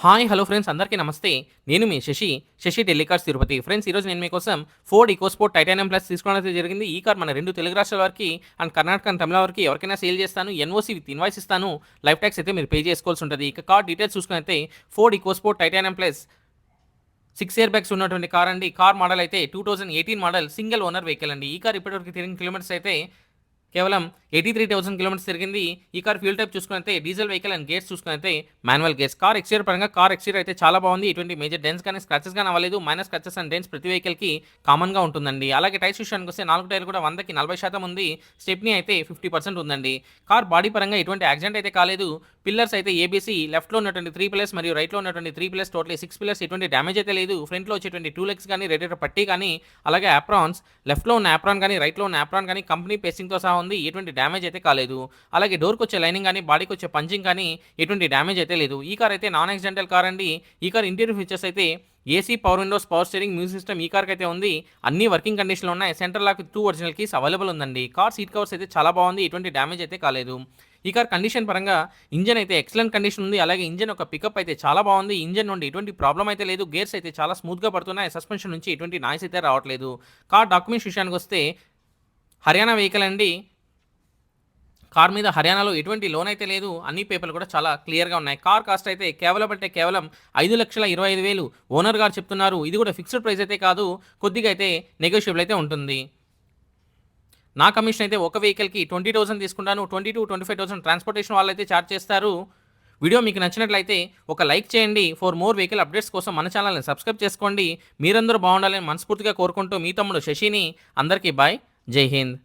Hi hello friends అందరికీ నమస్తే. నేను మీ శశి టెలికార్స్ తిరుపతి. ఫ్రెండ్స్ ఈరోజు నేను మీకోసం ఫోర్డ్ ఈకోస్పోర్ట్ టైటానియం ప్లస్ తీసుకోవడం అయితే జరిగింది. ఈ కార్ మన 2 తెలుగు రాష్ట్రాల వారికి అండ్ కర్ణాటక అండ్ తమిళ వారికి ఎవరికైనా సేల్ చేస్తాను. ఎన్ఓసి విత్ ఇన్వాయిస్ ఇస్తాను. లైఫ్ ట్యాక్స్ అయితే మీరు పే చేసుకోవాల్సి ఉంటుంది. ఇక కార్ డీటెయిల్స్ చూసుకున్నైతే Ford EcoSport titanium plus 6 airbags ఉన్నటువంటి కార్ అండి. కార్ మోడల్ అయితే 2018 మోడల్ సింగిల్ ఓనర్ వెహికల్ అండి. ఈ కార్ ఇప్పటివరకు తిరిగిన కిలోమీటర్స్ అయితే కేవలం 83,000 కిలోమీటర్స్ తిరిగింది. ఈ కార్ ఫ్యూల్ టైప్ చూసుకున్నైతే డీజిల్ వెహికల్ అండ్ గేట్స్ చూసుకున్నైతే మాన్యువల్ గేట్స్. కార్ ఎక్స్టీరియర్ పరంగా కార్ ఎక్స్టీరియర్ అయితే చాలా బాగుంది. ఎటువంటి మేజర్ డెన్స్ కానీ స్క్రాచెస్ కానీ అవ్వలేదు. మైనస్ స్క్రాచెస్ అండ్ డెన్స్ ప్రతి వెహికల్కి కామన్గా ఉంటుందండి. అలాగే టైర్స్ విషయానికి వస్తే 4 టైర్ కూడా 100కి 40% ఉంది. స్టెప్నీ అయితే 50% ఉందండి. కార్ బాడీ పరంగా ఎటువంటి యాక్సిడెంట్ అయితే కాలేదు. పిల్లర్స్ అయితే ఏబీసీ లెఫ్ట్లో ఉన్నటువంటి 3 పిల్లర్స్ మరియు రైట్లో ఉన్నటువంటి 3 పిల్లర్స్ టోటలీ 6 పిల్లర్స్ ఎటువంటి డ్యామేజ్ అయితే లేదు. ఫ్రంట్లో వచ్చేటువంటి 2 లెగ్స్ కానీ రేడియేటర్ పట్టీ కానీ అలాగే ఆప్రాన్స్ లెఫ్ట్లో ఉన్న ఆప్రాన్ కానీ రైట్లో ఉన్న ఆప్రాన్ కానీ కంపెనీ పేస్టింగ్తో సహా ఉంది. ఎటువంటి డ్యామేజ్ అయితే కాలేదు. అలాగే డోర్కి వచ్చే లైనింగ్ కానీ బాడీకి వచ్చే పంచింగ్ కానీ ఎటువంటి డ్యామేజ్ అయితే లేదు. ఈ కార్ అయితే నాన్ యాక్సిడెంటల్ కార్ అండి. ఈ కార్ ఇంటీరియర్ ఫీచర్స్ అయితే AC, power windows, power steering, music system ఈ కార్కి అయితే ఉంది. అన్ని వర్కింగ్ కండిషన్లో ఉన్నాయి. Centre lock 2 original keys available ఉందండి. కార్ సీట్ కవర్స్ అయితే చాలా బాగుంది. ఎటువంటి డ్యామేజ్ అయితే కాలేదు. ఈ కార్ కండిషన్ పరంగా ఇంజన్ అయితే ఎక్సలెంట్ కండిషన్ ఉంది. అలాగే ఇంజన్ ఒక పికప్ అయితే చాలా బాగుంది. ఇంజన్ నుండి ఎటువంటి ప్రాబ్లం అయితే లేదు. గేర్స్ అయితే చాలా స్మూత్గా పడుతున్నాయి. సస్పెన్షన్ నుంచి ఎటువంటి నాయిస్ అయితే రావట్లేదు. కార్ డాక్యుమెంట్స్ విషయానికి వస్తే హర్యానా వెహికల్ అండి. కార్ మీద హర్యానాలో ఎటువంటి లోన్ అయితే లేదు. అన్ని పేపర్లు కూడా చాలా క్లియర్గా ఉన్నాయి. కార్ కాస్ట్ అయితే కేవలం 5,25,000 ఓనర్ గారు చెప్తున్నారు. ఇది కూడా ఫిక్స్డ్ ప్రైస్ అయితే కాదు, కొద్దిగా అయితే నెగోషియబుల్ అయితే ఉంటుంది. నా కమిషన్ అయితే ఒక వెహికల్కి 20,000 తీసుకుంటాను. 20,000 to 25,000 ట్రాన్స్పోర్టేషన్ వాళ్ళు అయితే ఛార్జ్ చేస్తారు. వీడియో మీకు నచ్చినట్లయితే ఒక లైక్ చేయండి. ఫర్ మోర్ వెహికల్ అప్డేట్స్ కోసం మన ఛానల్ని సబ్స్క్రైబ్ చేసుకోండి. మీరందరూ బాగుండాలని మనస్ఫూర్తిగా కోరుకుంటూ మీ తమ్ముడు శశిని. అందరికీ బాయ్. జై హింద్.